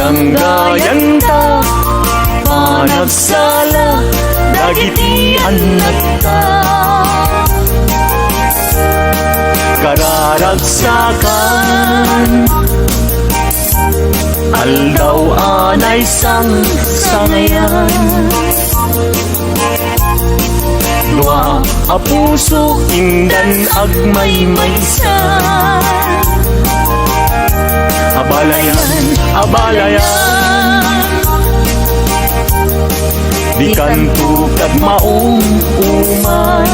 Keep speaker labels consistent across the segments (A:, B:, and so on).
A: Nanggayan ta panagsala dagiti anak ta. Kararagsakan aldaw anay sang sangayan. Dua a puso indan agmay-maysa. Abalayan, abalayan, di kanto kag maumpuman.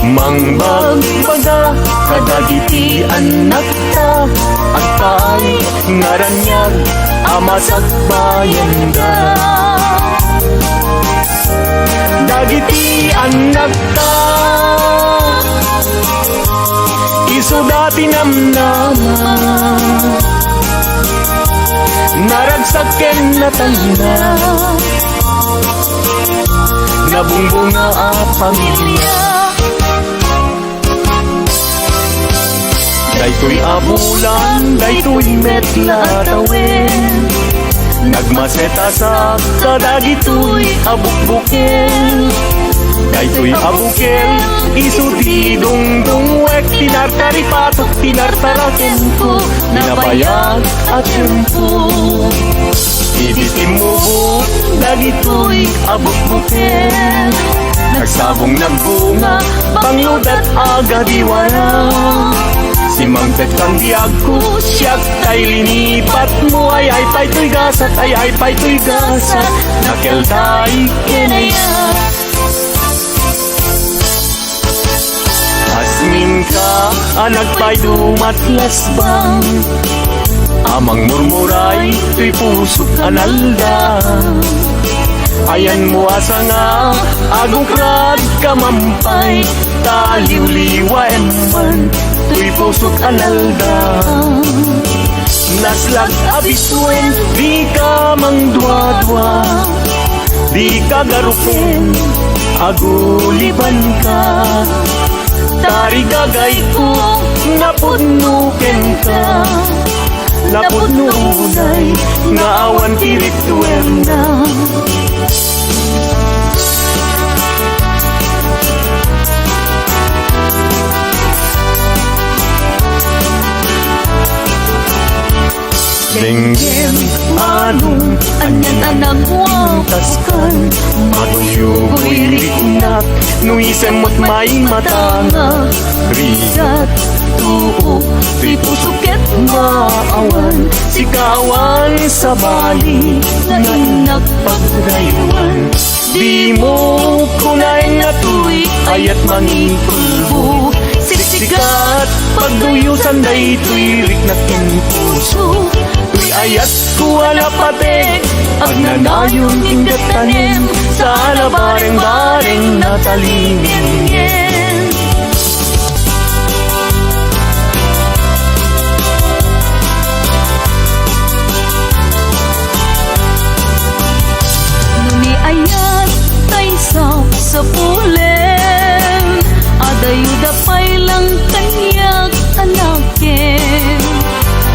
A: Mangbagbaga kadagiti anak ta, at tay ngaranyag ama sakbayan da. Dagiti anak ta isu dati namnama, naragsaken na tanda, nabungbunga a pamilya. Daytoy abulan, daytoy metla tawen, nagmaseta sa kadagitoy abukbuken. Daytoy abuken, isu di dungdungwek, tinartari patok, tinartaraken ko, nabayag at tempo. Ibitimubo, dagitoy abukbuken, nagsabong nagbunga, pangludat aga diwala. Si Mangtet kang diag ko, siyak tay linipat mo, ay pa'y to'y gasat, ay pa'y to'y gasat, nakeltay kinaya. Asmin ka, anak pa'y dumatlas bang, amang murmuray, to'y pusok analda. Ayan mo asa nga, agukrat kamampay, taliw-liwa eman, to'y pusok analda. Naslag abisuen, di ka mangdwa-dwa, di ka garupen, aguliban ka. Tari gagay ko, napudnuken ka, napudnunay, nga awan tirituer na. Denggem anong anyan anak wakas kan, matuyugoy riknak, nuisem mo't may matanga. Rigat tuo, pipusuket maawan, sikawan sa bali, na inagpagraywan. Di mo kunay nga tuy, ayat mangipulbo, siksikat pagduyusan daytoy riknakin puso. Tuy ayat kuwala patek, agnanayon ingat tanim, sa alabareng-bareng natalingin. Nuni ayat tay sa pulen, adayuda pa'y lang kanyak anakin.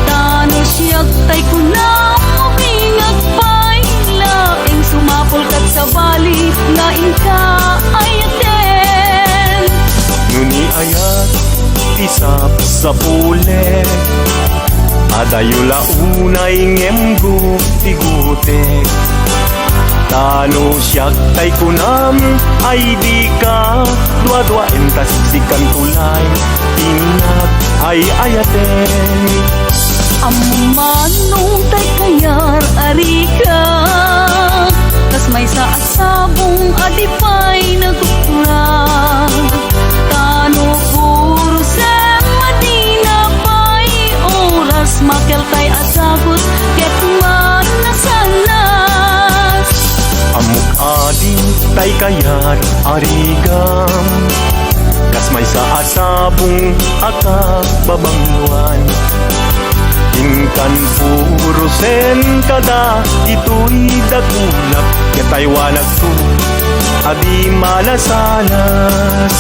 A: Tano siyak tay kunam, mabingag pa'y laing sumapol kat sa bali, nga inka ayaten.
B: Nuni ayat isap sa pule, adayula unay ngemgu tigutek. Tano siyak tay kunam, ay di ka dua-dua entas sikan kulay, ingat ay ayaten.
A: Amanong tay kayar arika, tas may sa asabong adipay nagkukurang. Tano puro sa madina pa'y oras, makel tay asagot ket man nasanas.
B: Amuk ading tay kayat arigam, kas may sa asabong akak babangluan. Ingkan puro sen kada ito'y dakulap, katay walag to adi malasanas.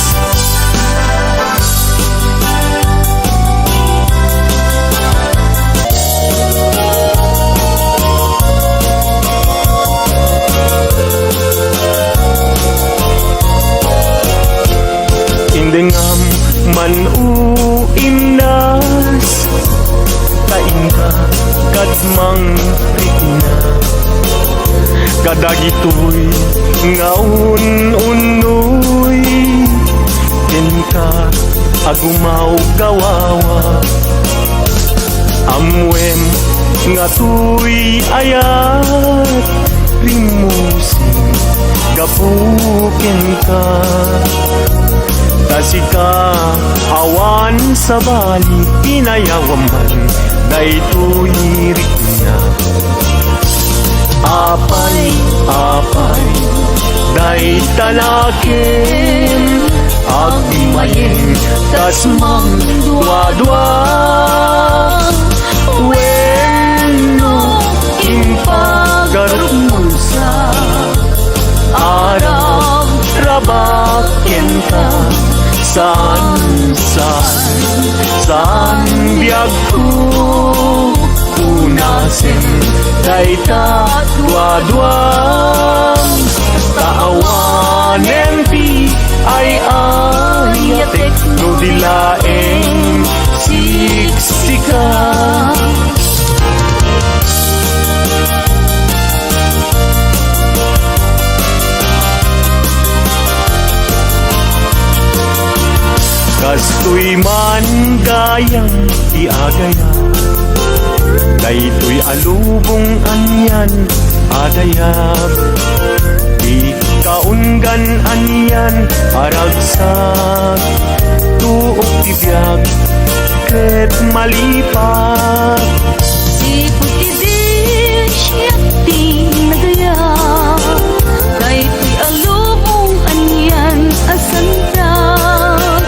B: Dagitoy nga unoy Kenka agumaw gawawa Amwem nga tuy ayat Rimusin gapuken ka Tasika awan sa bali Pinayawaman daytoy rikna Apay, apay, day talakin Agmayin, tas magdwa-dwa Weno, impagarup mo sa Arab, rabakin ka Saan biyag ko Unasin, day tatwa-dwam Taawanen pi ay ayatek No dilaeng siksika Kastoy man gayang iagaya Daytoy alubong anyan adayab Di kaunggan anyan aragsak Tuok tibiyag ket malipat
C: Si putidin siya tinagaya Daytoy alubong anyan asandag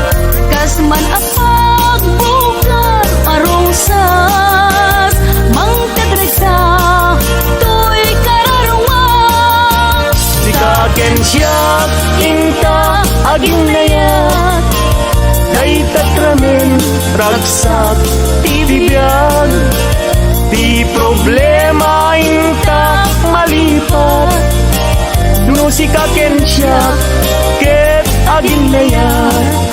C: Kasman apag buklan arosas Mangkadragsa to'y kararungan
B: Sikaken siya inta aging nayat Day tatramen ragsak tibiyag Di problema inta malipat No sikaken siya ket aging nayat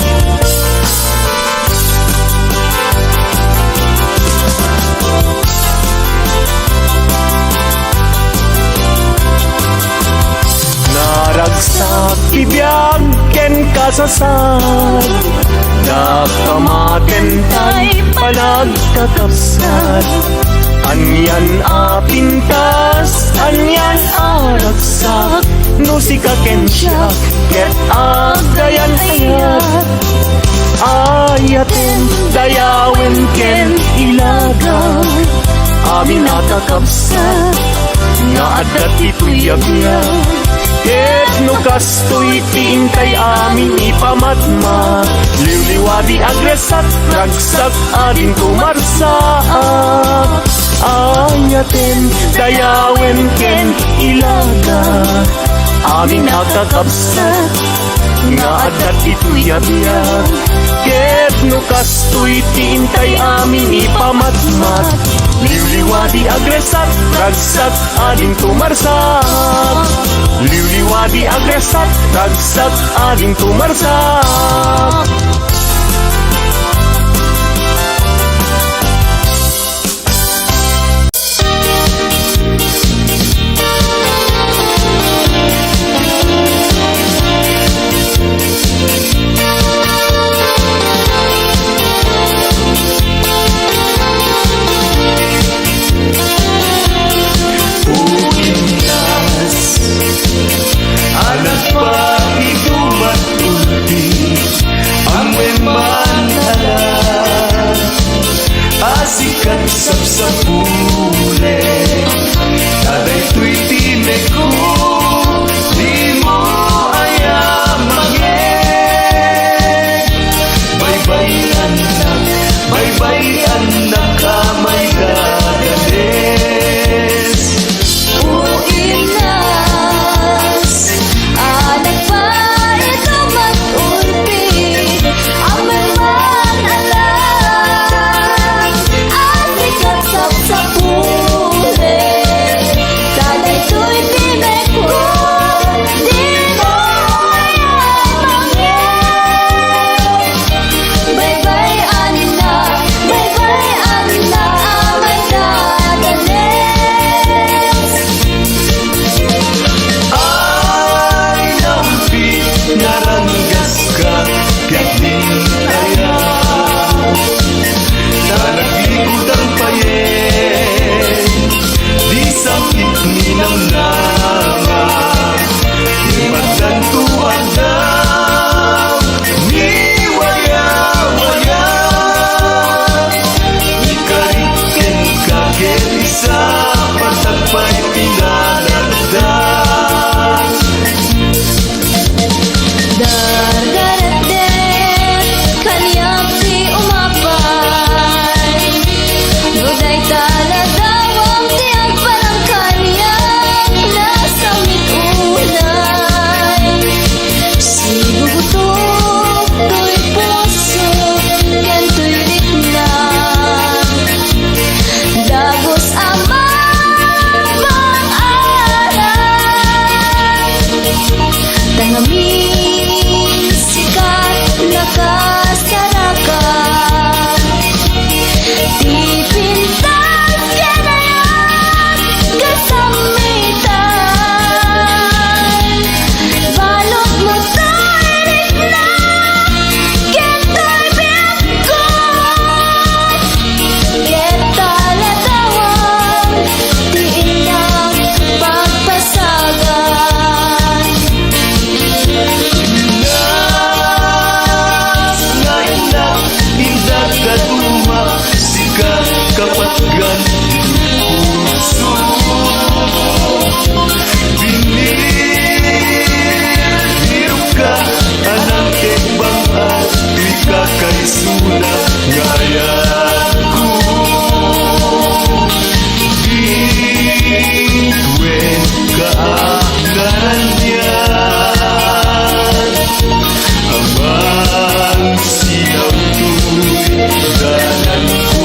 B: Naragsak tibiyag ken kasasad Nakamaten tay panagkakapsat Anyan apintas, anyan aragsak No sikaken siya ket agayan ayat Ayaten dayawen ken ilaga Amin nakakapsat nga adat ito'y yabiyag Ket no kastoy tiintay amin ipamatma Liwliwadi agresat ragsak adin kumarsaak Ayaten dayawen ken ilaga Amin nakakapsat nga adat ito'y yabiyag Ket no kastoy tiintay amin ipamatmat Liwliwadi agresat ragsak adin kumarsak Liwliwadi agresat ragsak adin kumarsak Anak pa ito matulti Ang memang alam Asikat sapsapule Taday tu'y tinek ko Di mo ayam maging Bye-bye anak kamay kagades
C: Uinas Anak pa ito mag-ulti Ang memang alam Asikat sa
B: kapatgan puso. Binihirap ka anang kebang at di ka kaisuna ngayon ko. Bituin ka ganyan amang sinaw to'y danan ko.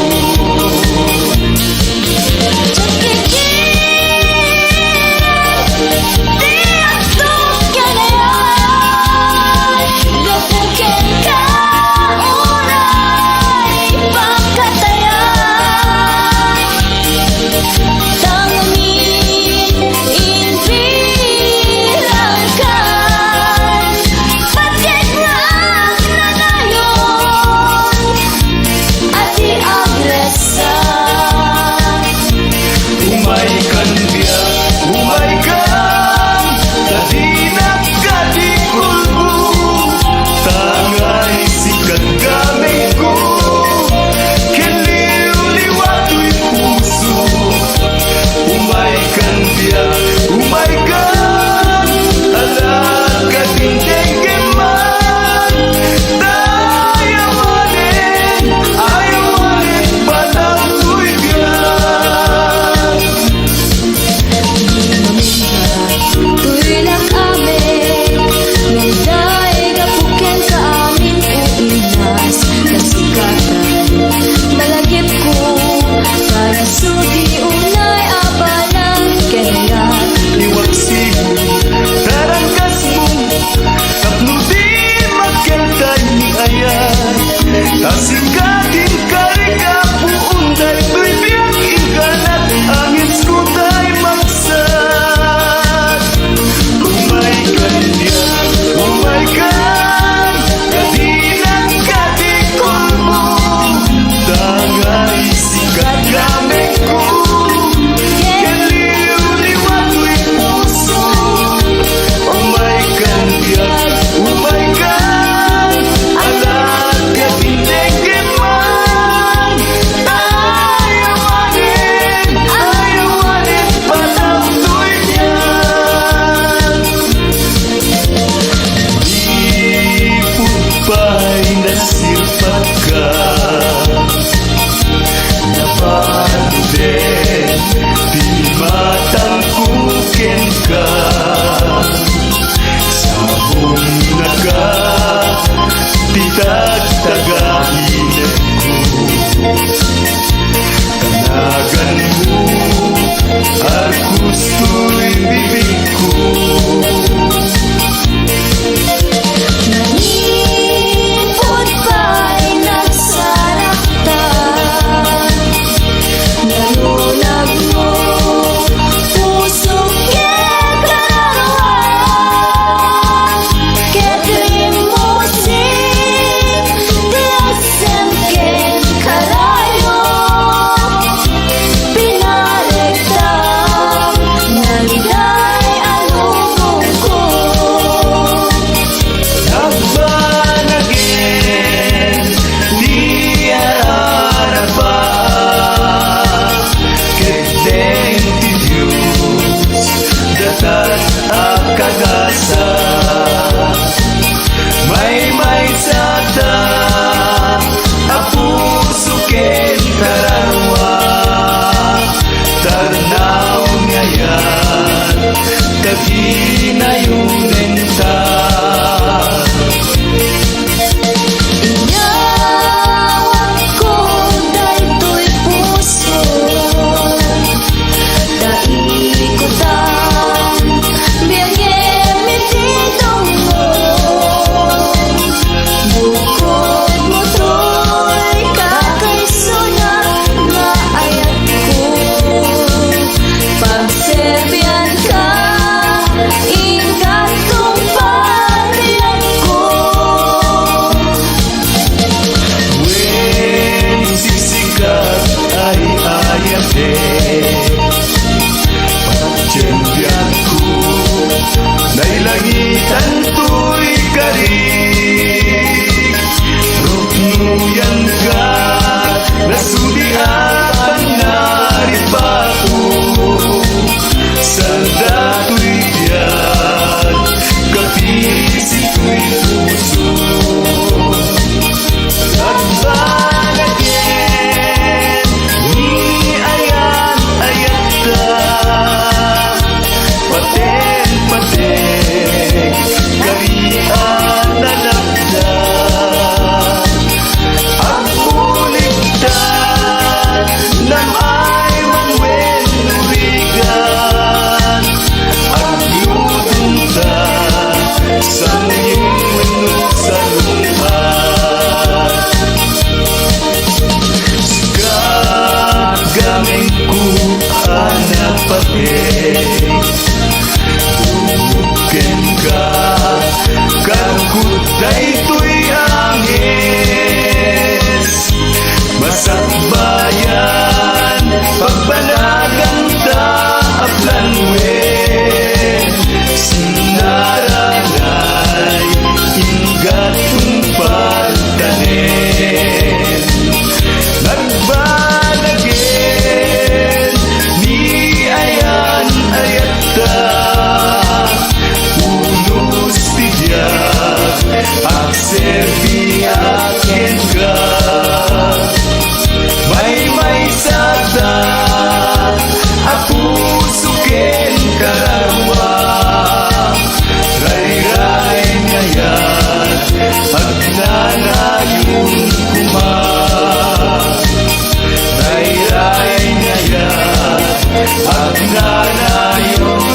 B: Nagnanayon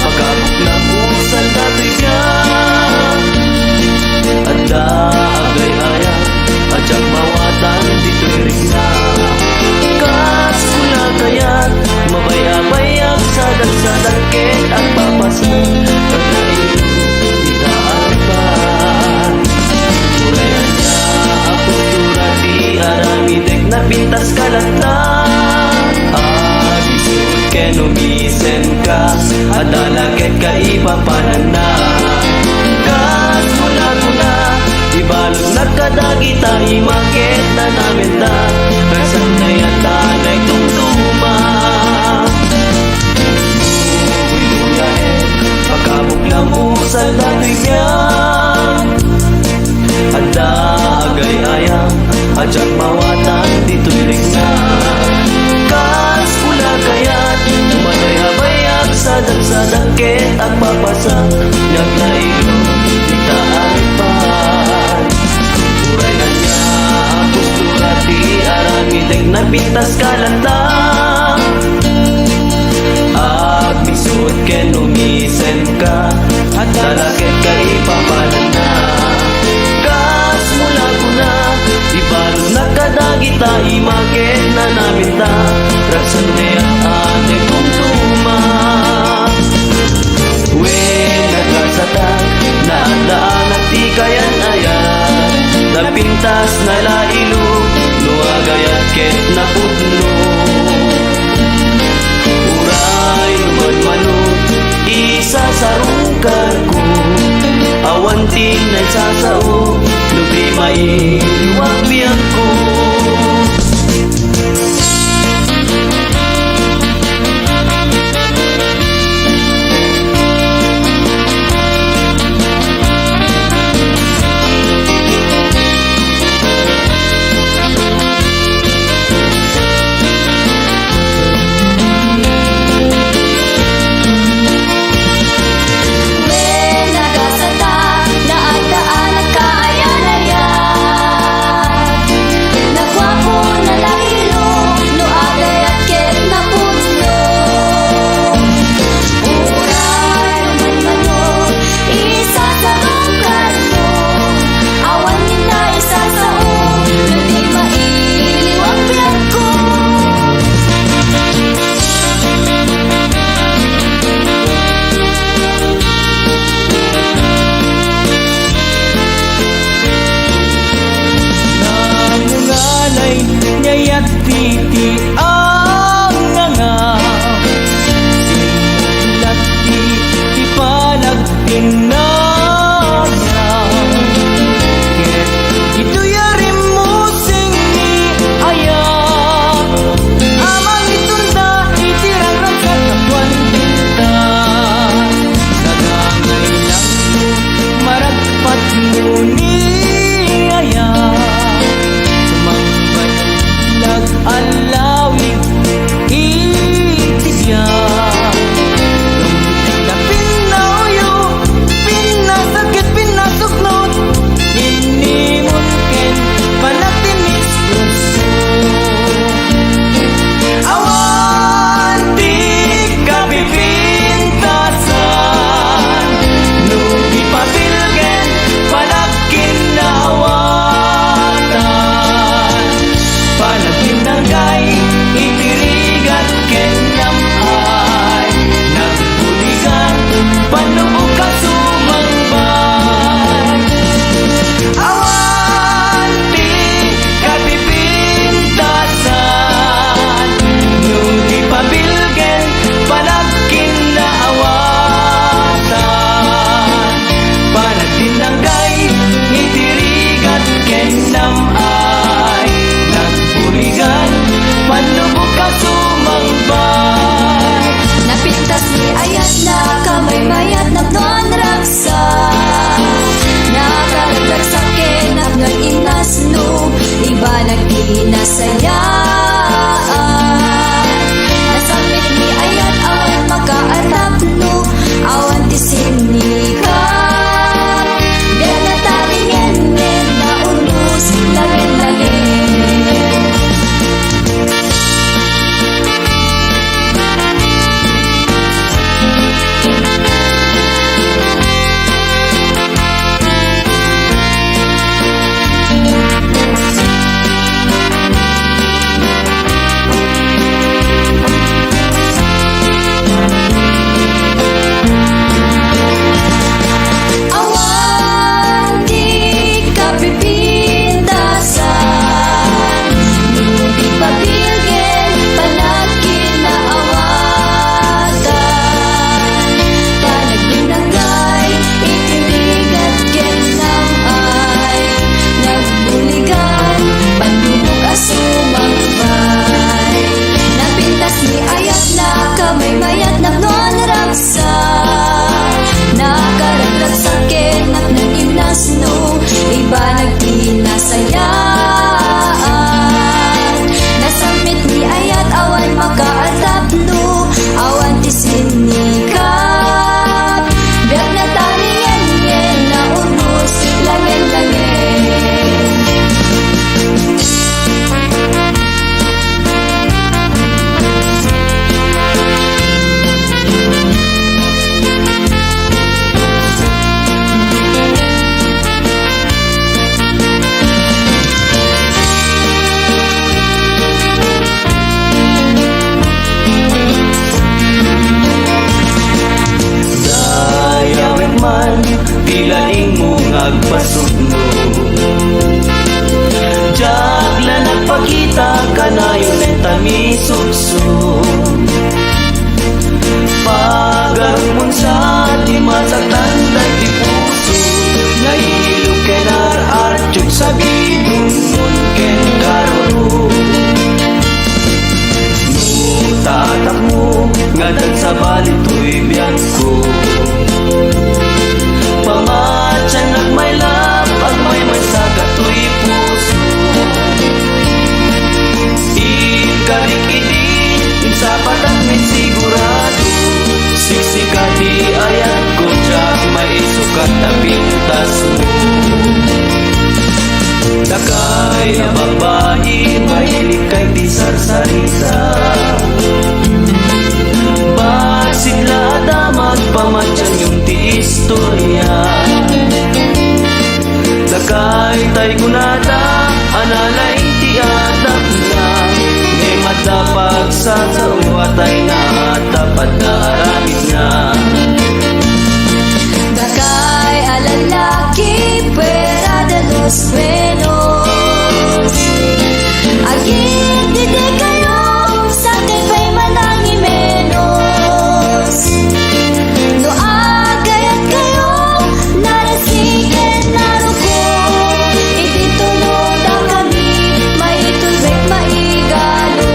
B: Pagkabuklang usan dati niya at daagay-aya at siyang mawatan dito'y ring na kaskula kaya't mabaya-bayak sa dagsadagkit at papasan pagkain itaan pa turayan niya ako turati aramidek na pintas kalatlan isut kenumisen ka at dalagit ka ipapanan na kaskula ibalog nagkadagita imakit na namin ta kasantay at tanay tungtuma Uy-uyain pagkabuklang usal dati niya at daagay-ayang at siyang mawatan dito'y ring na kaskula kaya't tumatay-habayag sa dagsadagkit at papasak niyag na ilong itaan pa Uray na niya ang kusturati aramideg na pintas kalantang at bisut kenumisen ka at dalagit ka ipapalan na kas mula ko na ibalog na kadagita imakit na namin ta raksante at ate kong tuma When nagkasatag na daan at di kayan ayan napintas na lailo luagayat ket na putno Uray lumadmanod isa sa rungkar ko awantin na sasao lubi maiwag biyag ko
C: When nagasata, naagdaan at kaayan-ayan
B: kay di sarsarita. Basigla damat pamatyan yung ti istorya. Dakay tay kunada analay ti atak na may madapag sa sawatay na tapat na aramid na.
C: Dakay alalaki pera de los buenos. Agin didi kayo sa kay manangi menos. No agayat kayo narasigen narukon. Ititunog na kami maitulbek maigalo.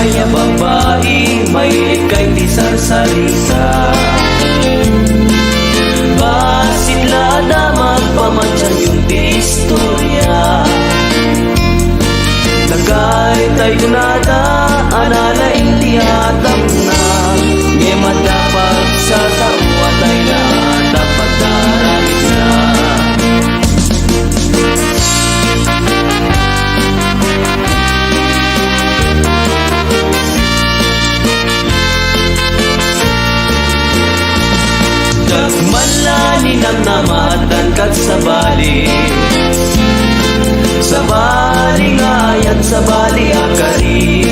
B: Kaya babae may kay di sarsarita. Basidlada magpamatyan yung di istorya. Nagay tayo kunada anala hindi atap na may madapag sa tawatay na dapat daramit na. Dagmanlani ng namatan kat sa bali. Sa bali ngayan sa bali akari.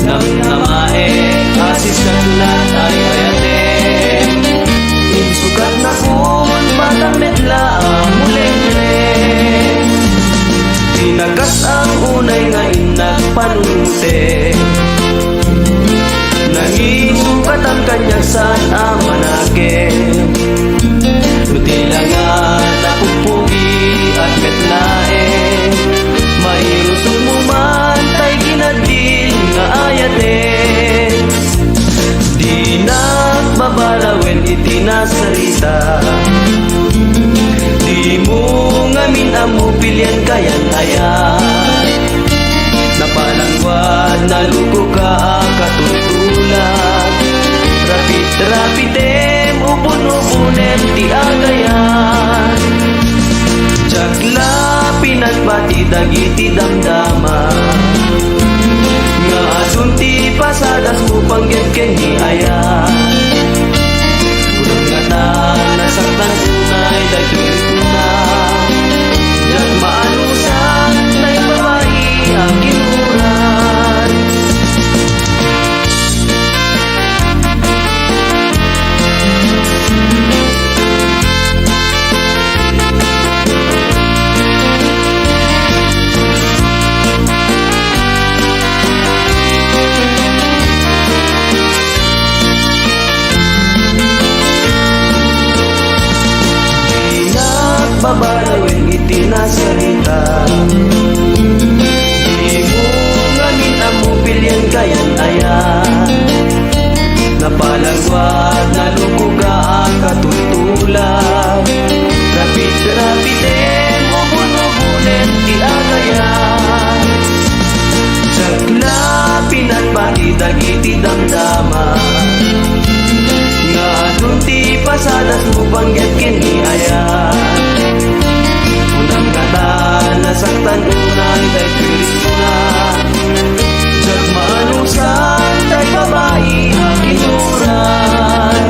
B: Nang namae asis kanlat ay ayate. Insukat na kun batang medla mulengre. Tinagas ang unay ngayon nagpanunte. Nangisukat ang kanyang saan ang manake. Tutilangan na pupugi at metlae. Mayroon mo man tay ginadil nga ayate. Di nagbabalawin itinasarita. Di mo ngamin amo pilyan kayan ayan. Napalangwad na luko ka katutulad. Rapid-rapitem upon-upunem ti agayan. Jagla pinagpati dagiti damdama. Nga asunti pasadas mo panggit kenyi ayan. Kurang ngata nasaktan tunay dagiti na. Jag maanusan tay babae ang kinuran. Babalawin itinasarita. Di mo ngamin ang mupilyan kayan ayan. Napalagwad na lukuga ang katutulad. Rapid-rapiden ubun-ubunin di agayan. Sagla pinagpati dagiti damdama. Nga dunti pasadas mo banggit kini ayan. Unang kata nasaktan unay tay pilis na. Jag maanusan tay babae ang inuran.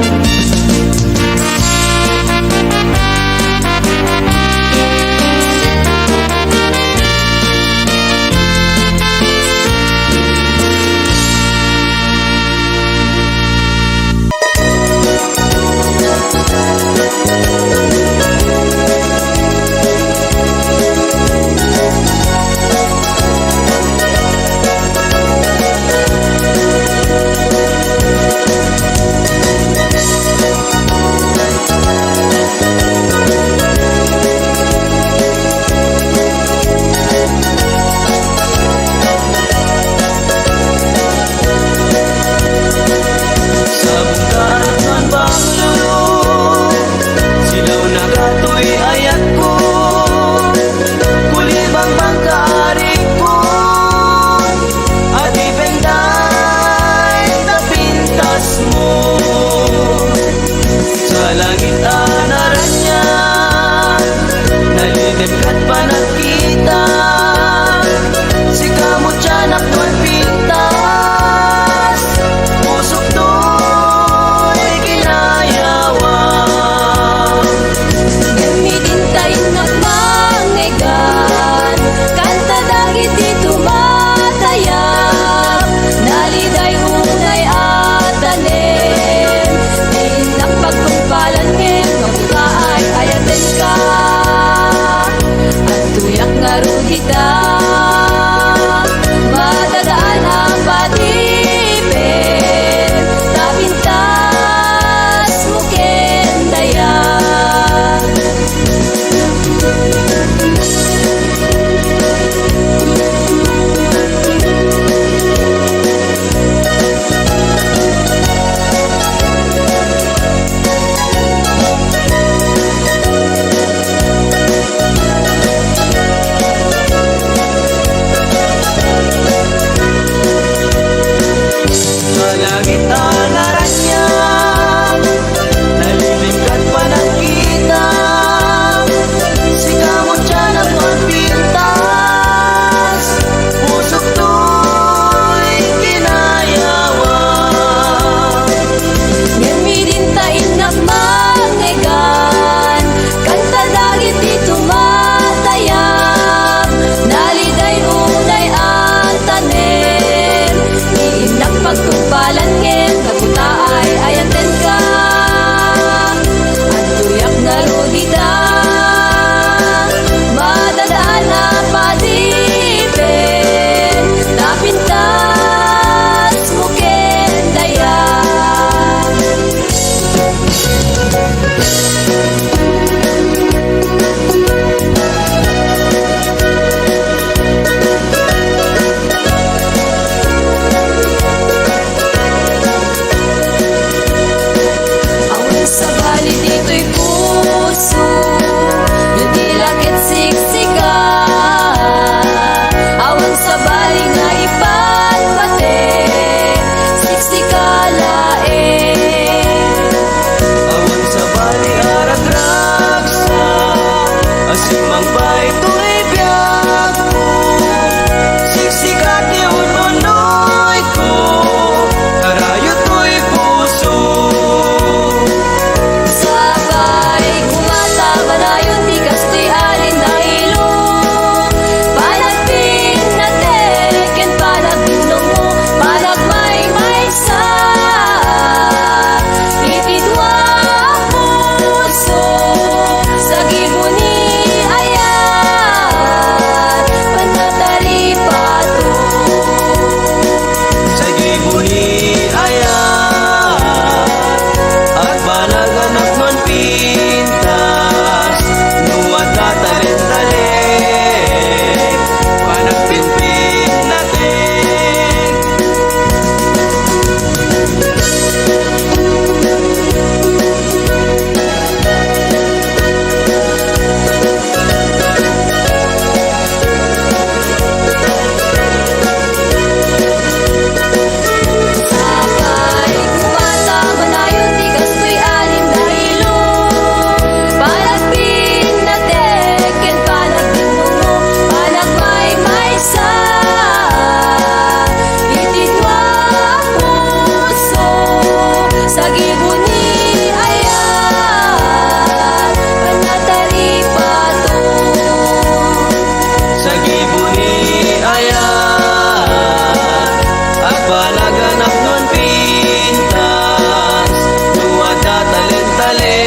B: palaganap nun pintas, duwada talent-tale,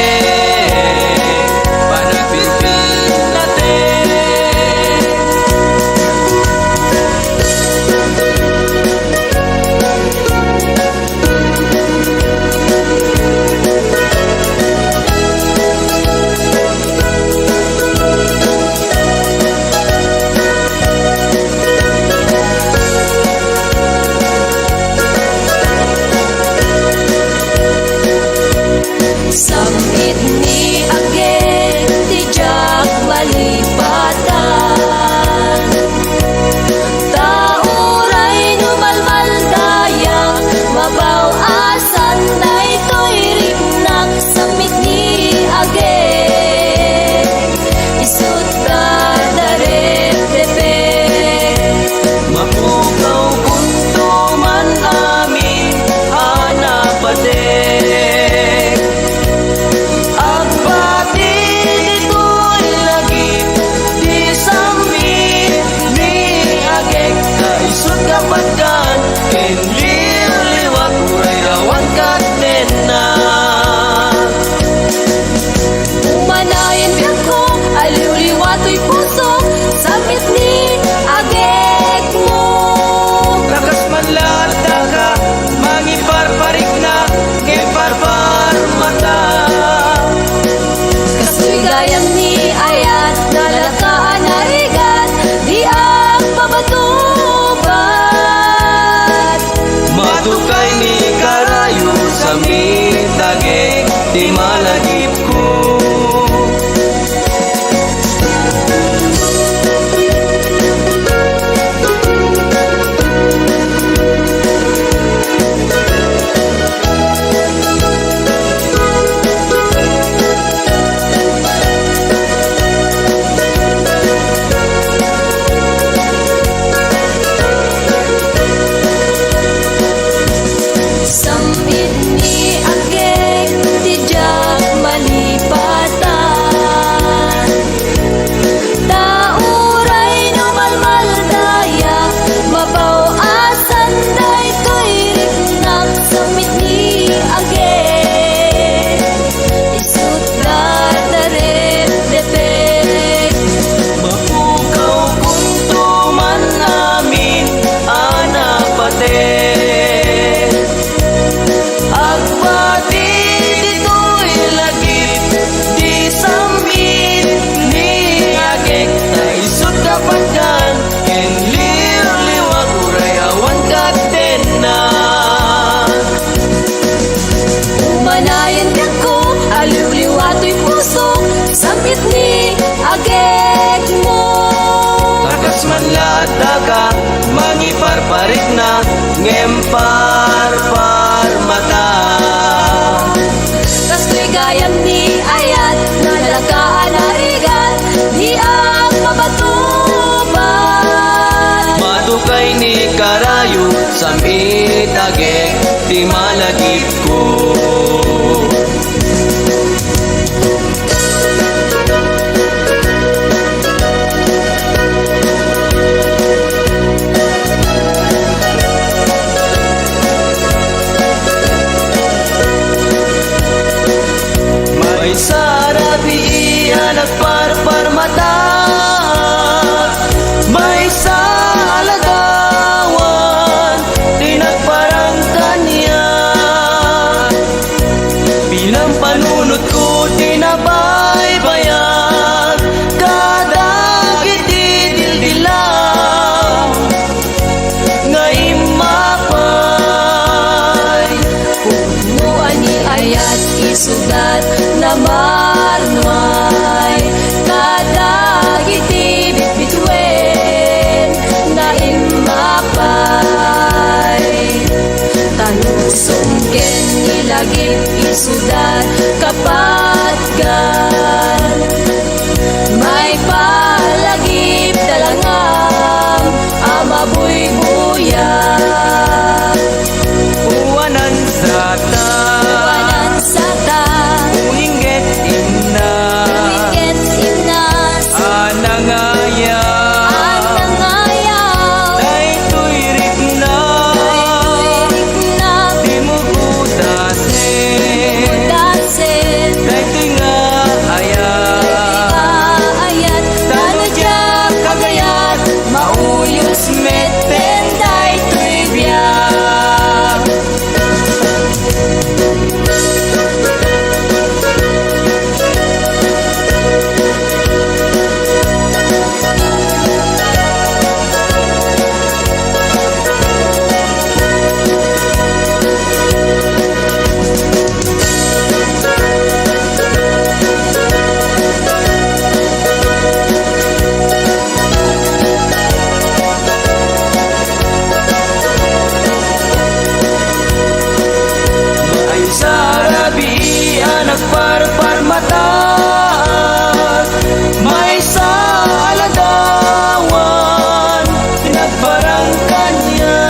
B: panagpilpil natin.
C: Samit ni Ageng tijak malipatan, tauray numalmal dayang mabawasan na ito'y rimnak. Samit ni Ageng isut ka darep depek,
B: Mapukaw kunto man amin anapatek, agbati dito'y lagip di samit ni Ageng, kaisut kapagkan ken liwliwat uray rawan katena.
C: umanayin biyak ko, aliw-liwato'y puso. Samit ni Ageng mo,
B: Lakas man lata ka, mangiparparik na, ngiparpar mata.
C: kastoy gayam ni ayat, nalakaan narigat, di ang pabatubat.
B: Matukay ni karayo sa mitagek, di malagip ko.
C: Samit ni Ageng tijak malipatan, tauray numalmal dayak mabawasan na ito'y rimnak. Samit ni Ageng isut ka darep depek,
B: Mapukaw kunto man amin anapatek, agbati dito'y lagip di samit ni Ageng, naisut kapagkan ken liwliwat uray awan katena.
C: umanayan biyak ko, aliw-liwato'y puso. Samit ni Ageng mo,
B: Lakas man lata ka, mangiparparik na, ngemparpar mata.
C: kastoy gayam ni ayat, nalagaan narigat, di ang mabatubat.
B: Matukay ni karayo sa mitagek, di malagip ko. May sarabi nagparpar mata, may salagawan di nagparang kanya. Bilang panunod ko tinabaybayan, kadagit dildildilaw ngay mapay.
C: Mo ani ayat isugat na marmay, kadagiti bitbitwen na imapay. Tanusong ken nilagip isudat kapatgan, may palagip talangam amabuybuyan.
B: Uwanan sata,
C: Wanan sata,
B: uninget imna,
C: wiket imnas,
B: anangaya,
C: anangayaw,
B: daytoy ritna, nagparpar mataas, may sa aladawan, nagparang kanya.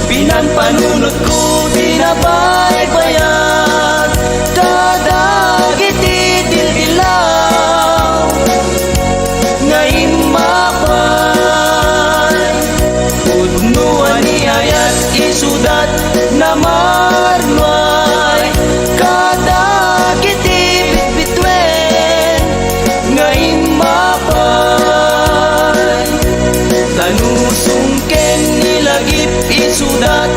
B: Pinanpanunod ko, binabaybayan, dadagiti dildilaw, ngayon mapay, udnuan niayat isudat na marmay, kadagiti bitbitwen, ngayon mapay, tanusungken nilagip isudat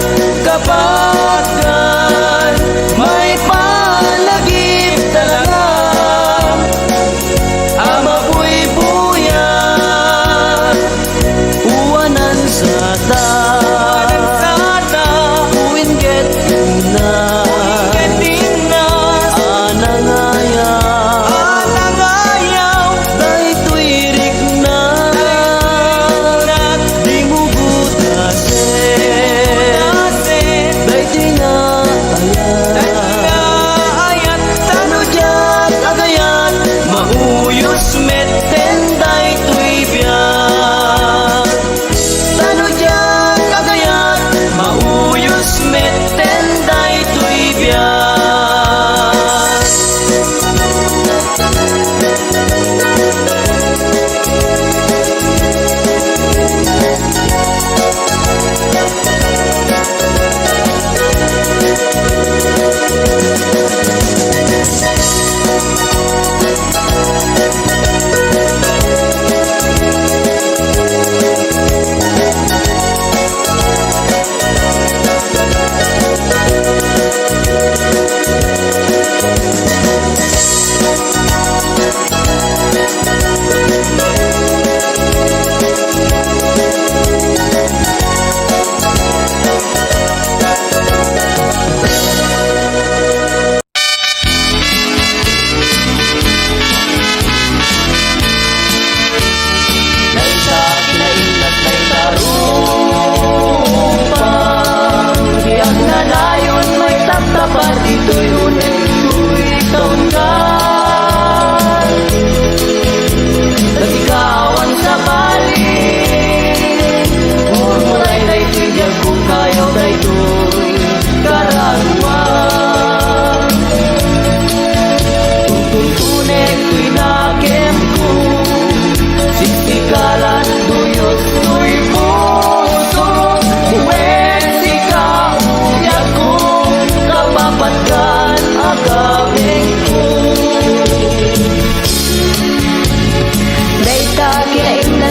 B: kapatgan, may palagip talaga, ama buy-buyan, uwanan sa ta, uwinget na, anangayaw, daytoy rigna, di mo butasen, daytoy na ayat, tanudyan agayan, mauyos metten daytoy biyak, tanudyan agayan, mauyos metten daytoy biyak.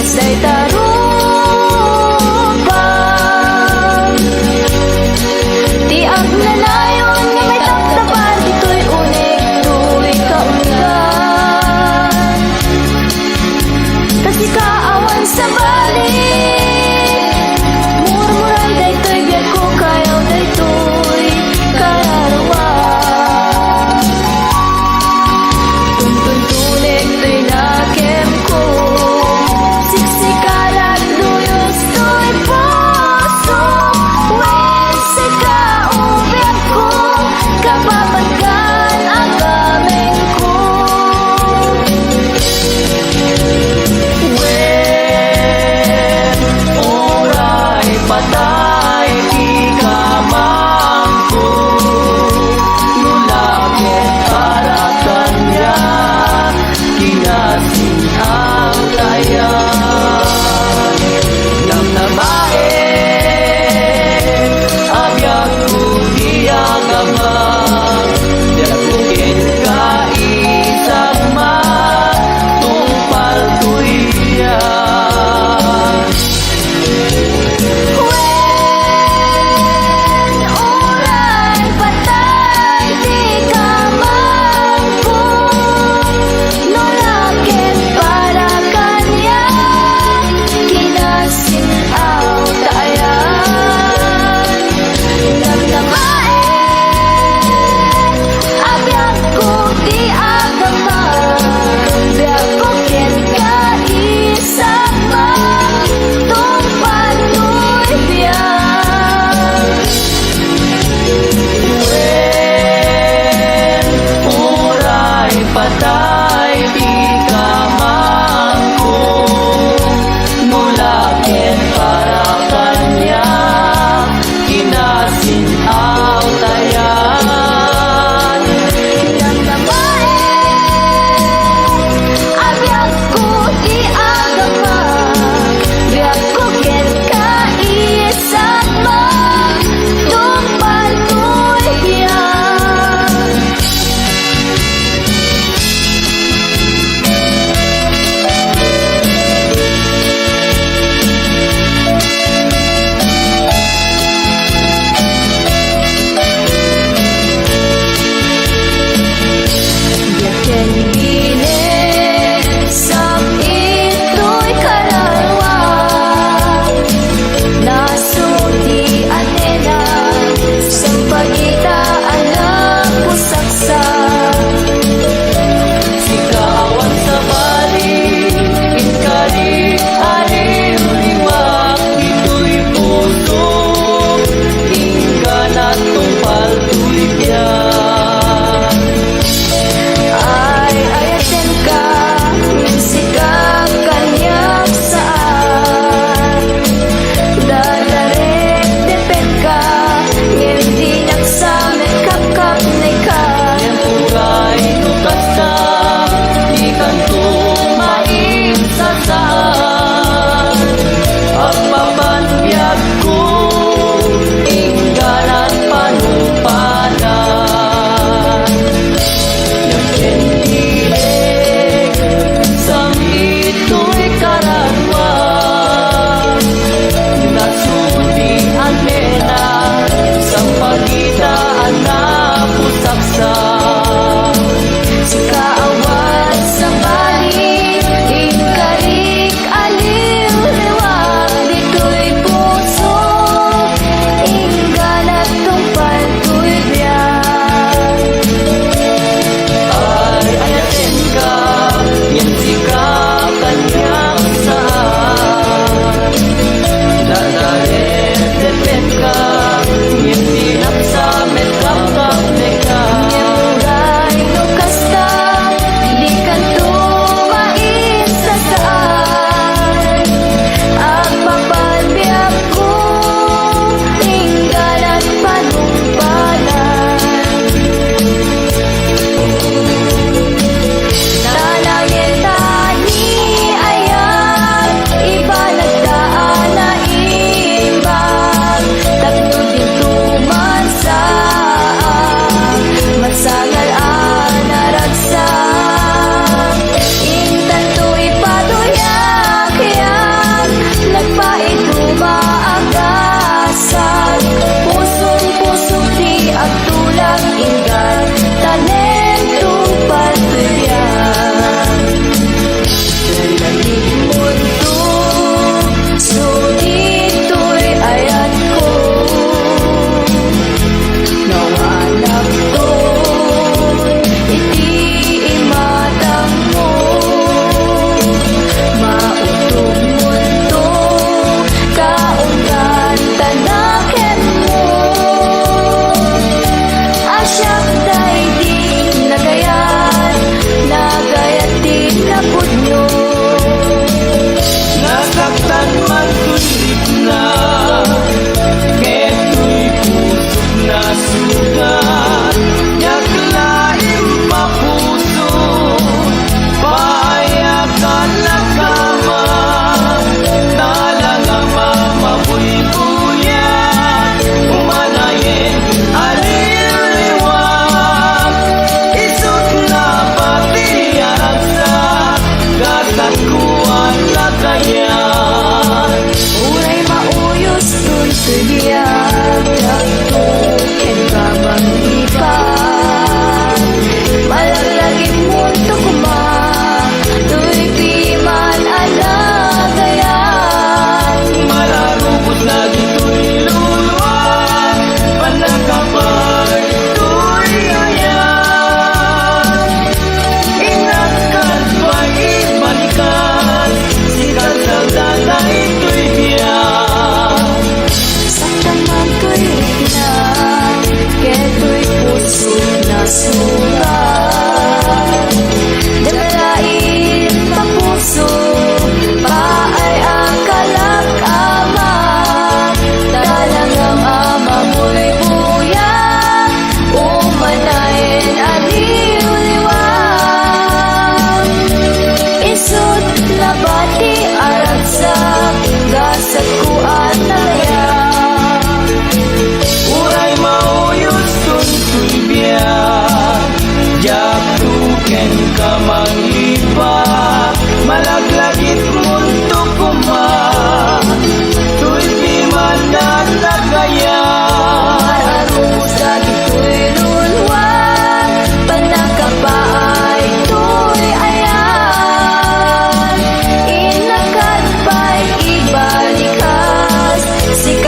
C: Say tarupang di ang nanayon nga may taptapan, dito'y unig, tu'y kaungan, kasi kaawan sa balik, murmuray daytoy biyak ko kayaw, daytoy karawan, tuntun tunig to'y nakem ko, siksikalat luyos to'y puso, wes ikaubyak ko, kapapagkan ang gamit ko.
B: Wen, oray patay, di ka mangko, nulakit para kanya, kinasin ang layan, ng nabae, abyak ko diyang ama, yakukin ka isang matupal tuyan.
C: Wen, oray patay, di ka mangko, nulakit para kanya,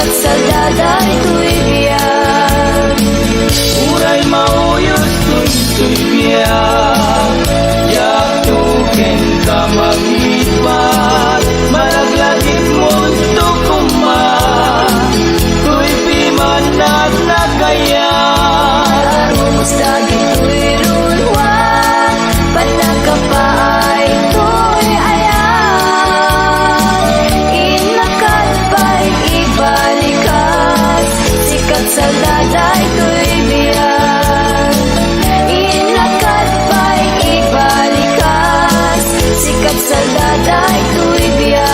C: sikat sa daday tuy biyag.
B: Uray mauyos tuy biyak, yak tuken ka maglipat, malaglagit mo tukuma, tuy piman nagnagaya.
C: Arumos lagi tuy runwa, panagkapay tuy ayang. Inakat ba'y ibalikas, sikat sa daday tuy biyag. Inakat ba'y ibalikas, sikat sa daday tuy biyag.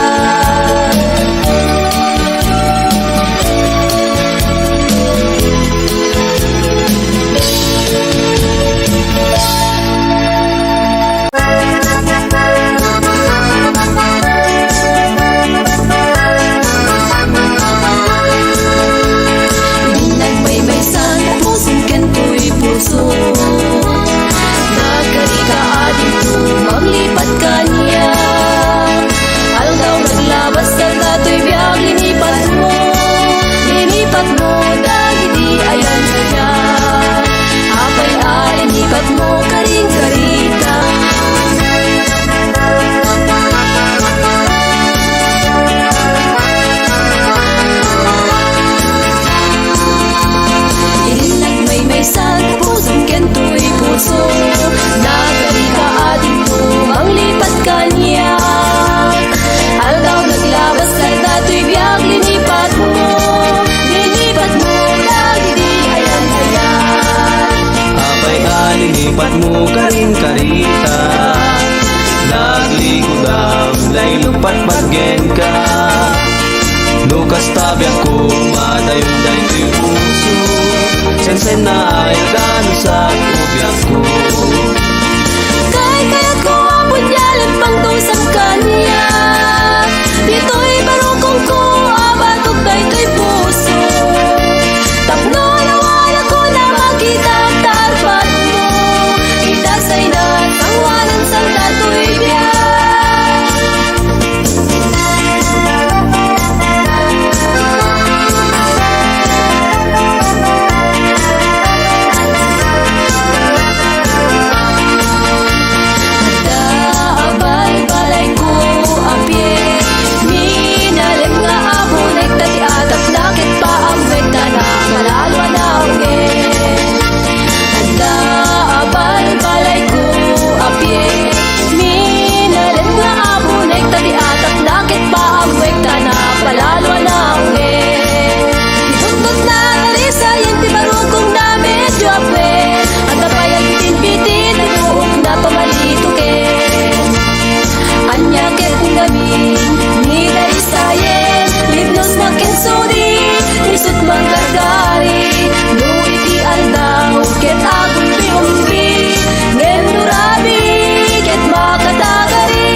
C: Nagmaymaysan, tapusin kan tuy puso. Nagkari ka adin to, maglipat ka niya. Aldaw naglabas ka na tuy biyag, linipat mo. Linipat mo, dahil di ayan saya. Apay ay linipat mo, karing karita. Nagmaymaysan, tapusin kan tuy puso. Nagkari ka adin to, maglipat ka niya. Aldaw naglabas ka na tuy biyag, linipat mo. Linipat mo, dahil di ayan saya.
B: Apay alinipat mo karing karita, naglikod ang laylupat paggen ka. Lukas tabi ako, madayon day tuy puso, sensen na ay agano sa kubyak ko.
C: Kaya ko abot yalit pang tusang kanya. Dito'y barukong ko, abatok na ito'y puso. Tapno nawala ko na makita ang tarpat mo. Itasay na tangwanan sa dato'y biyag. Daabay balay ko apye, minalim nga abunay tati atap nakit pa ang ventana, malalwa na uge. Daabay balay ko apye, minalim nga abunay tati atap nakit pa ang ventana, malalwa na uge. Itutut na narisayan ti barukong na medyo apwe, at napayag bitin-bitin ay buong na pamalito ke. Anyakit ngamin, ni narisayan, libnos na kensuri, nisut manggargari, no iti aldaw, ket agun piumbi, ngem nurabi, ket makatagari.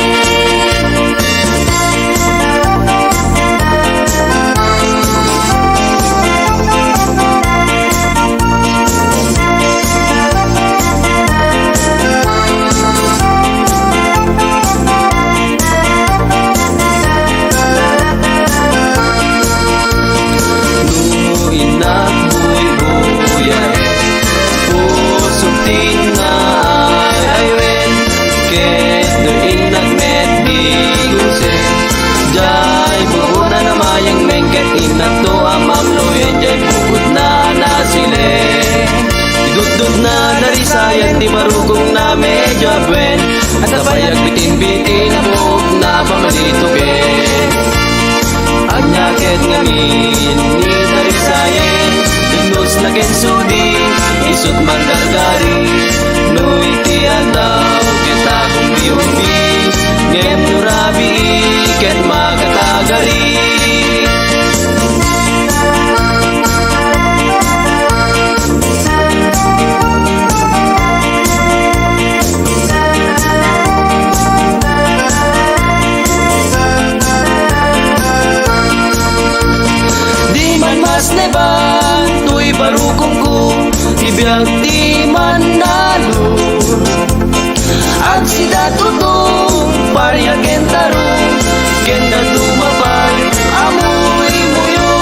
B: No inak buy-buyay, pusok tina ay aywen, ket do inak met bigusen. Jay buuna na mayang mengket inak to amamloyen, jay bukod na nasile. Idudod na narisayan di marugong na medyo abwen, at napayag bitin-bitin na buhok na pamalito ken. Anyakit ngamin, ni narisayan, inos na kensudi, isut mandargari, no iti aldaw, ket akong biyumbi, ngem nurabi, ket makatagari. Di man mas neban, tuy barukong ko, ibiyag di man nalo. At sida tutong, paryagen taro, kenda dumabay, amoy muyo.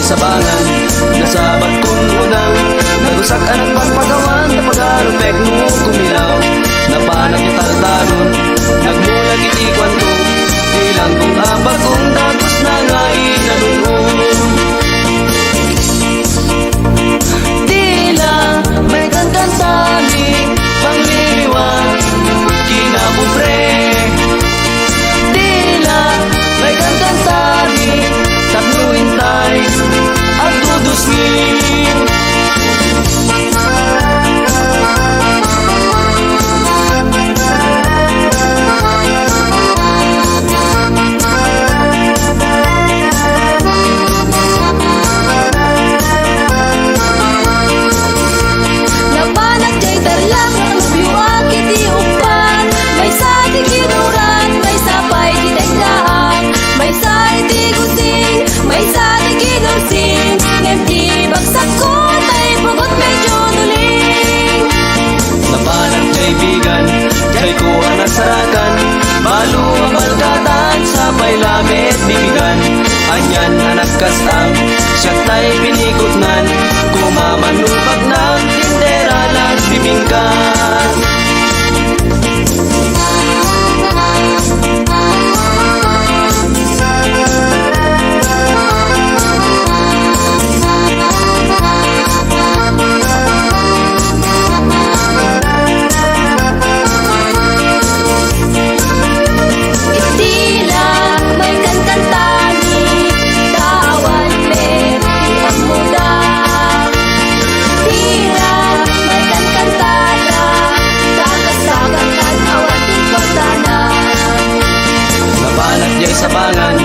B: sabangan, nasabat kong unang nagusak ang pagpagawan, napagarupek mo kumilaw, napanak yung taltalon, nagmulag itikwan ko, ilang kong abag kong dagos na ngayon nanunon. Tila may kankantaming pangliliwan, kinabubre. Tila may kankantaming tatluintay at dudusngin.
C: Napanag jay tarlang ang biwag iti upan, may sa di kinuran, may sapay di tekdaan, may sa iti gusing, may sa di kinursing, ngem di bagsak ko tay pugot medyo nuling.
B: Napanag kaibigan, kay kuha na sarakan, balo ang balkatan, sabay lamit bibigan. Anyan anak kasang, siya tay pinikotnan, kumamanubag ng tindera lang bibingkan.
C: Tila may kankantani, tawan me ang muda. Tila may kankantada, tagas-tagan at awan di kwartana.
B: Nabanat jay sabangan,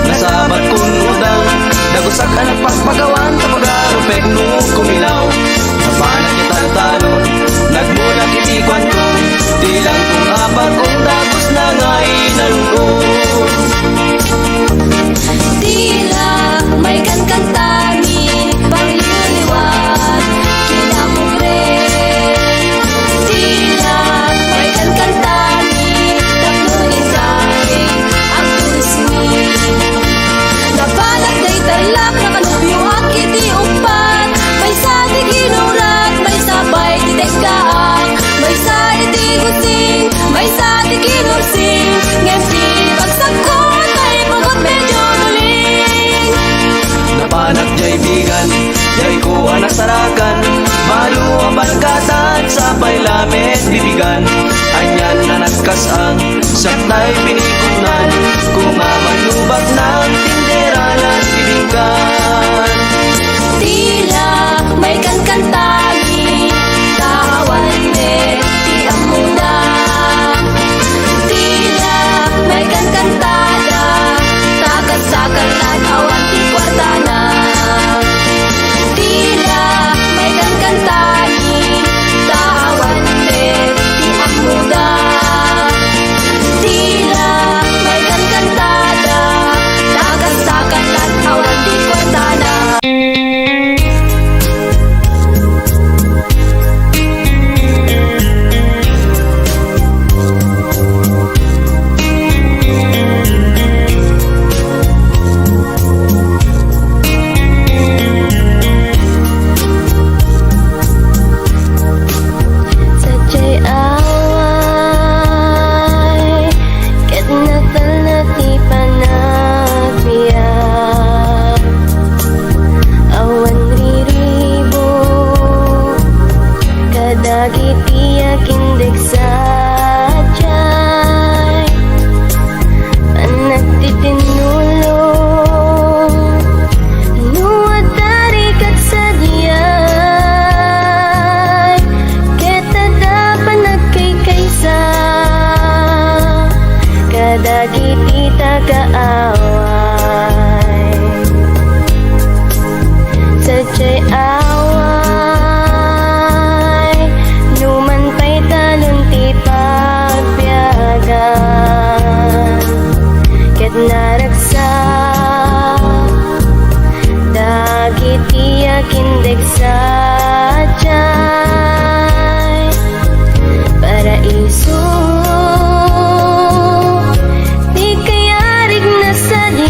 B: nasabat kong udang, dagusak anak pagpagawan, tapagarupek no kumilaw. Nabanat niya taltalon, nagmulag itikwan ko, tilang kong abag kong dagos na ngayon nalunon.
C: Tila may kankantani, pangliliwan, kinabubre. Tila may kankantani, tatluintay ang dudusngin. Napalag day tarlak, nakanubyo ang kiti upan, may sa di ginurat, may sabay di tekdaan, may sa iti gusing, may sa di kinursing, ngem di bagsak ko tay pugot medyo nuling.
B: Napanag jay bigan, jay kuha na sarakan, balo ang balkatan, sabay lamit bibigan. Anyan na nagkasang, saktay pinikotnan, kumamanubag ng tindera lang bibingkan.
C: Tila may kankantani, tawan me di ang muda. Tila may kankantada, tagas-tagan at awan di kwartana. Tila may kankantani, tawan me di ang muda. Tila may kankantada, tagas-tagan at awan di kwartana. Sadya'y away, ket nakal na ti panagbiyak. Awan riribo, kadagiti akindig sadya'y panagtitinulong, nuwat tarikat sadya'y ket tadapan nagkaykaysa, kadagiti tagaaway. Sadya'y away, numan pa'y talon ti pagbiagan, ket naragsak, dagiti akindig sadya'y paraiso. Di kayarig na sadya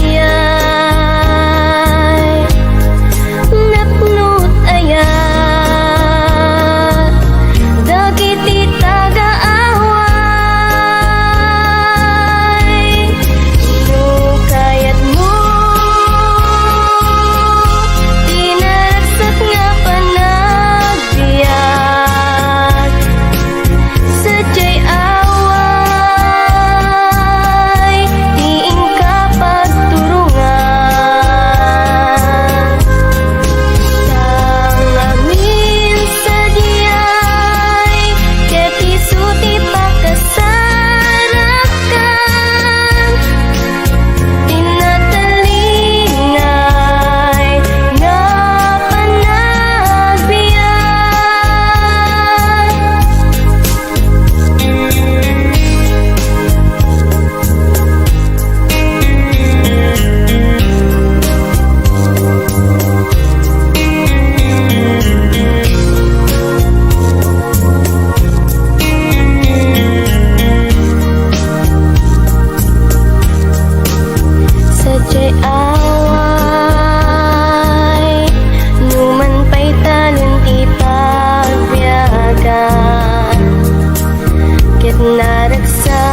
C: nagnaragsa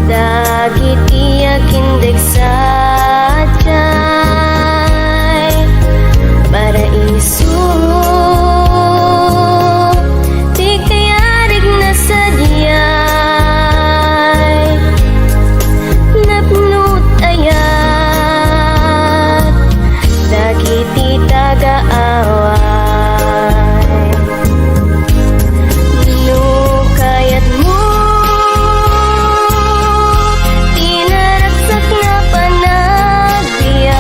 C: dagiti akindag sa jay paraiso di kayarig na sa diyay napnut ayat dagiti tagaaway no kayat mo tinaragsak na panagbiyak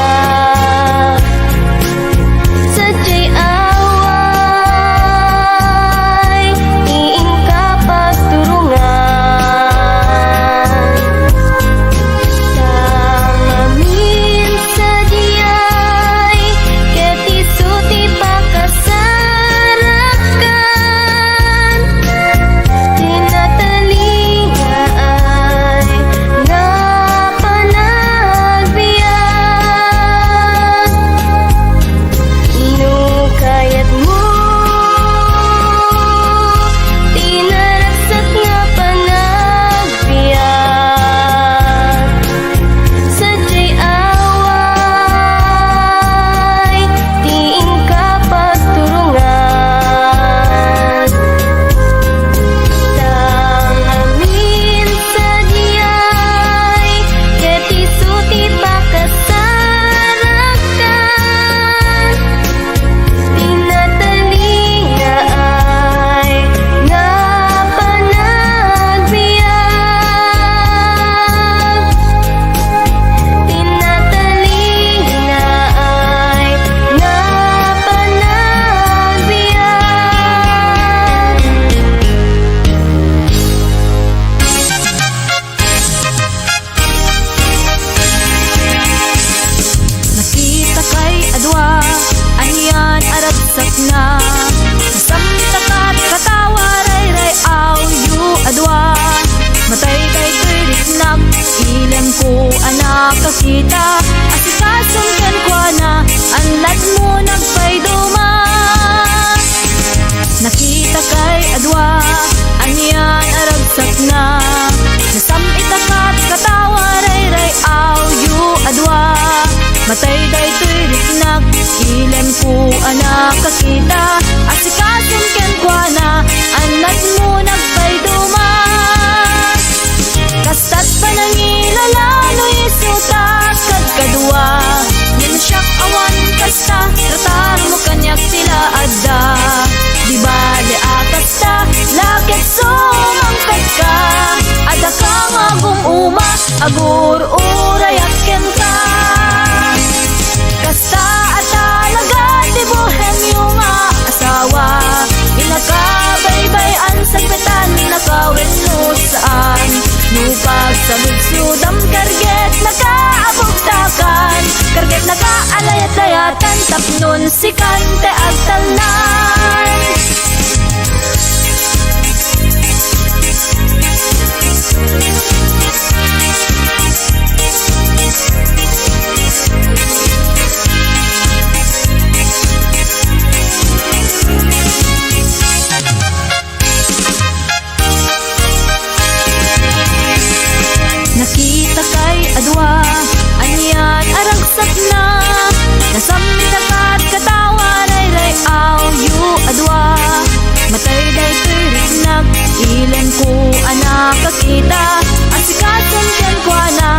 C: sadya'y away iing kapagturungan tangamin sa diyay ket isu ti pakasarakan tinatalinga ay napanagbiyak no kayat mo tinaragsak nga panagbiyak sadya'y away diing kapagturungan tangamin sa diyay ket isu ti pakasarakan tinatalinga ay napanagbiyak tinatalinga ay napanagbiyak nakita kay adwa anian aragsak na nasamta kat katawa ray aw yu adwa matay kay tuiriknak ilan ko anak kakita asikason ken kwa na anlad mo nagpayduma nakita kay adwa anian aragsak na nasamita kat katawa ray aw yu adwa matay kay tuiriknak ilan ko anak kakita asikason ken kwa na anlad mo nagpayduma kastat panangilala no isuta kad kadua yan siyak awan kasta tratar mo kanyak sila adda di bale akasta lakit sumangkat ka ada ka ngagum uma agur urayak ken ka kasta at talaga di bohemyo nga asawa inakabaybay-an sa petan nakawin no saan no pagsaludsudam karget nakaabugtakan karget nakaalayat-layatan tapnon si kante agtalnan nakita kay adwa anian aragsak na nasamita kat katawa ray aw yu adwa matay day tuiriknak ilan ko anak kakita asikason ken kwa na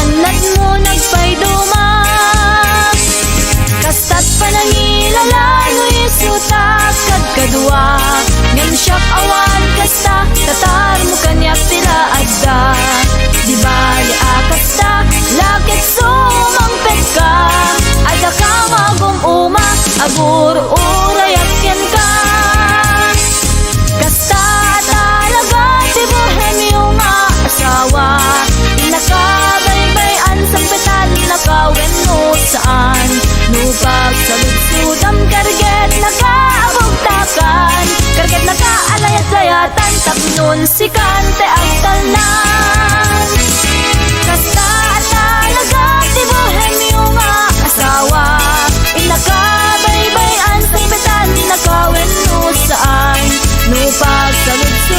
C: anlad mo nagpayduma kastat panangilala no isuta kad kadwa ngem siyak awan kasta tatar mo kanyak tila adda di bali akasta lakit sumangpet ka ada ka magum uma agur urayak ken ka kasta talaga di bohemyo nga asawa inakabaybay-an sa petan nakawin no saan no pagsaludsudam karget nakaabugtakan karget nakaalayat-layatan tapnon si kante agtalnan kasta talaga di bohemyo nga asawa inakabaybay-an sa petan nakawin no saan no pagsaludsudam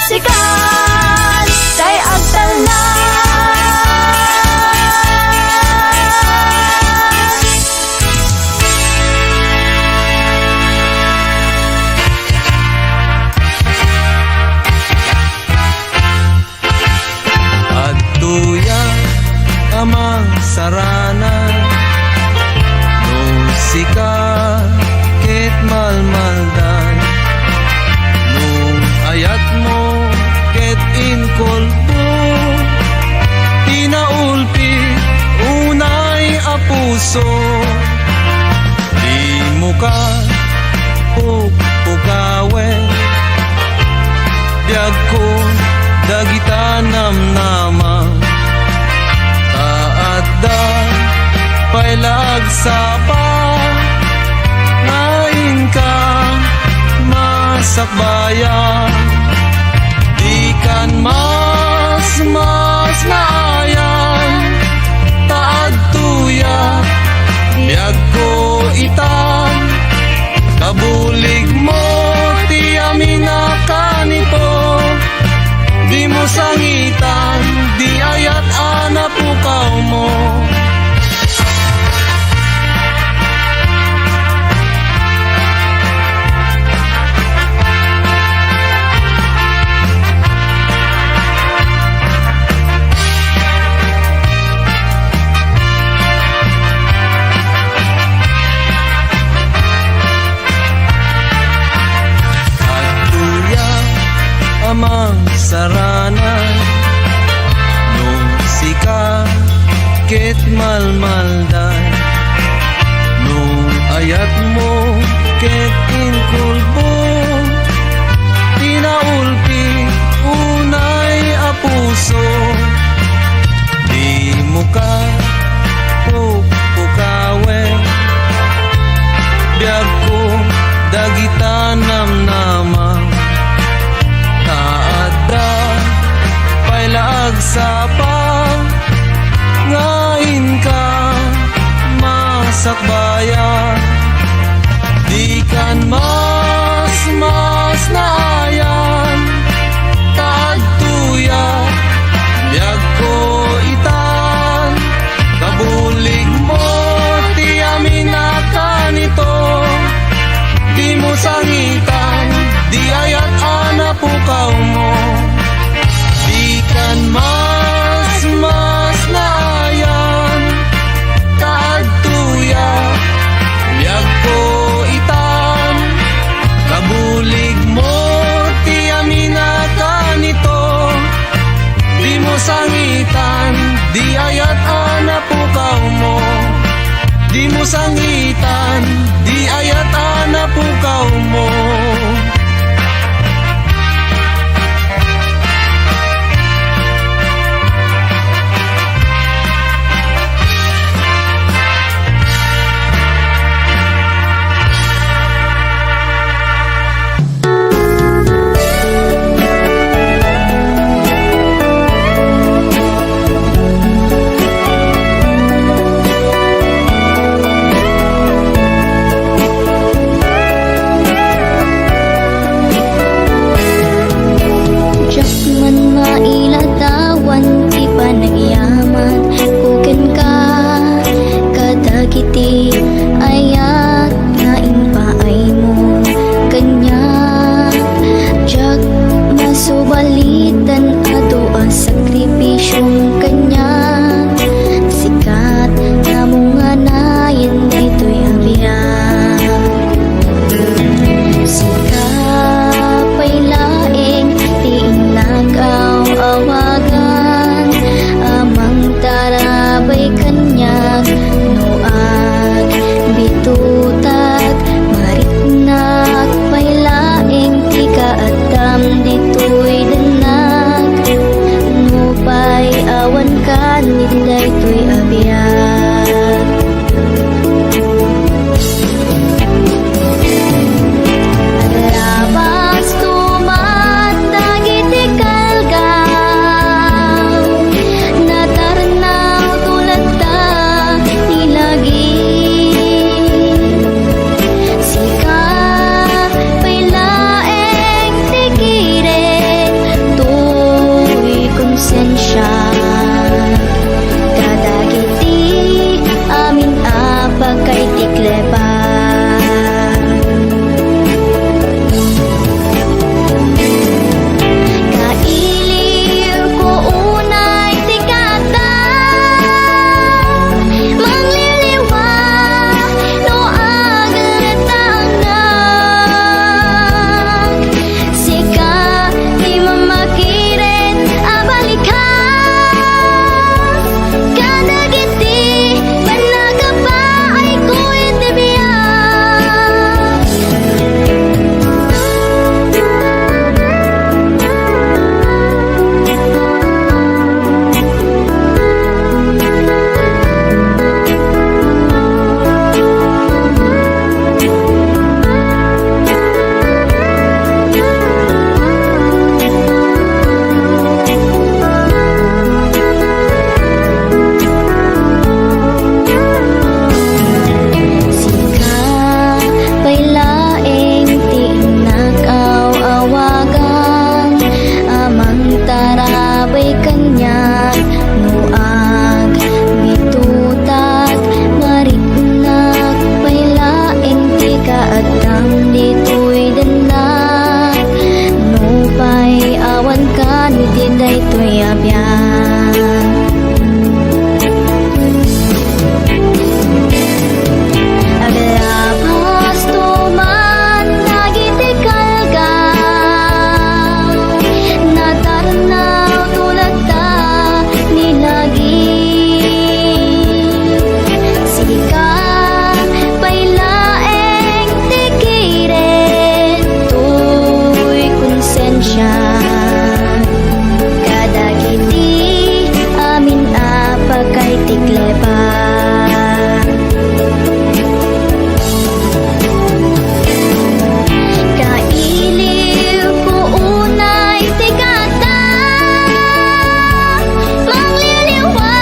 C: musikan kay agtal na.
B: At tuya amang saranan musika ket malmaldan nung ayat mo ket inkolpo tinaulpi unay a puso di mo ka pukawen biag ko dagita namnamang taadda pailag sapa ngain ka masakbayan di kan mas naayan taad tuya biag ko itan kabulig mo ti amin na kanito di mo sangitan di ayat anapukaw mo. Amang saranan nung sika ket malmaldan nung ayat mo ket inkulbo tinaulpi unay a puso di mo ka pukawen biag ko dagita namnamang taadda pailag sapa ngain ka masakbayan
C: biyag. Aglabas tuman nagitikal ka, natarnaw tulad ta nilagi. Sika pailaeng tikirin tuy konsensya. Kadagiti amin apagkay tiklepa. Kailiw ko unay tigata, mangliliwa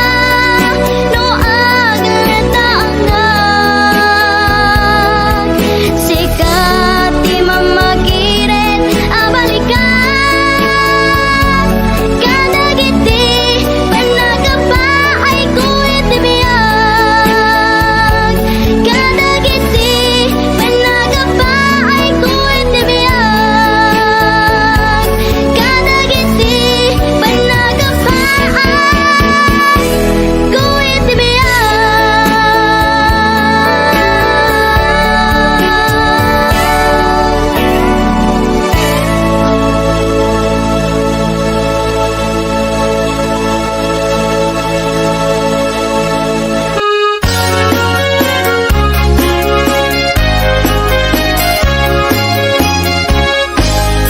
C: no aglatangag. Sikat di mamagiren abalikan, kadagiti panagapa ay kuwit biyag. Kadagiti panagapa ay kuwit biyag. Kadagiti panagapa ay kuwit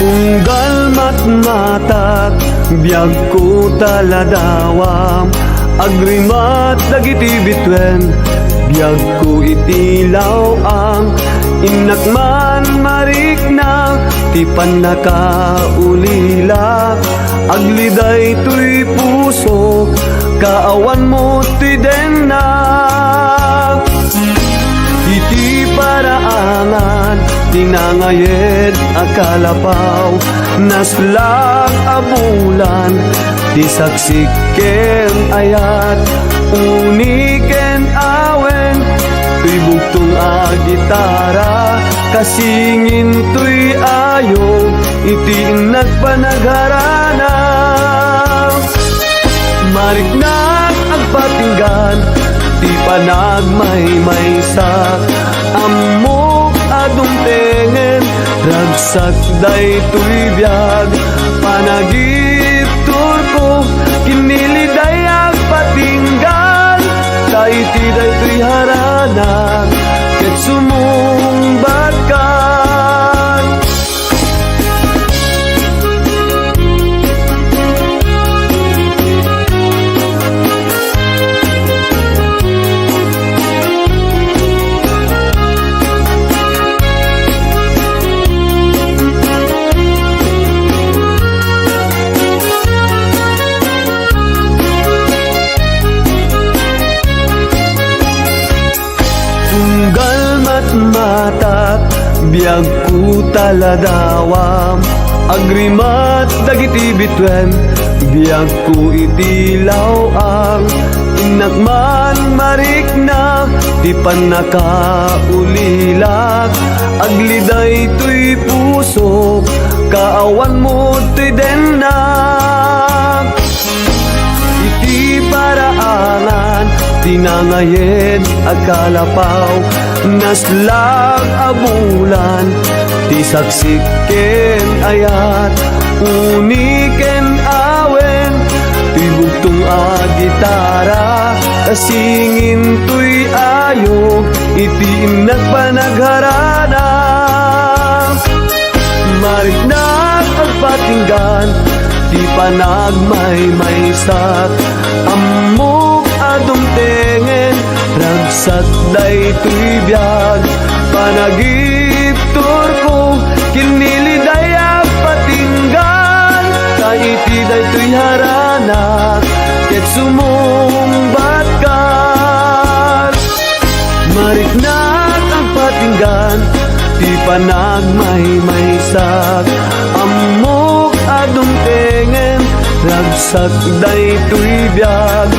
A: Unggal matmatak, biyag ko taladawam. Agrimat dagiti bitwen, biyag ko itilaw ang inakman marikna, ti panakaulila. Agliday tuy puso, kaawan mo ti denna. Iti paraangan, tinangayed akalapaw, naslag abulan, ti saksiken ayat, uniken awen, tuy bugtong a gitara, kasingin tuy ayog, iti nagpanagharana. Mariknag agpatinggan, ti panagmaymaysak, amok adumtengen, ragsak day tuy biyag. Panagip turko, kiniliday agpatinggan, taiti day tuy harana, ket sumungbat kan. Unggal matmatak, biyag ko taladawam. Agrimat dagiti bitwen, biyag ko itilaw ang inakman marikna, ti panakaulilak. Agliday tuy puso, kaawan mo ti denna. Iti paraangan, tinangayed agkalapaw, naslag abulan, ti saksiken ayat, uniken awen, ti bugtong a gitara, kasingin tuy ayog, iti nagpanagharana. Mariknag agpatinggan, ti panagmaymaysak, amok adumtengen, ragsak day tuy biyag. Panagip turko, kiniliday agpatinggan, kaiti day tuy harana, ket sumungbat kan. Mariknag agpatinggan, ti panagmaymaysak, amok adumtengen, ragsak day tuy biyag.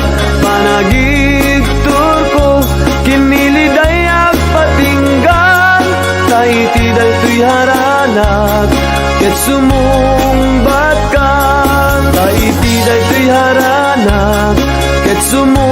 A: Panagip turko, kiniliday agpatinggan, kaiti day tuy harana, ket sumungbat kan. Kaiti day tuy
B: Sumo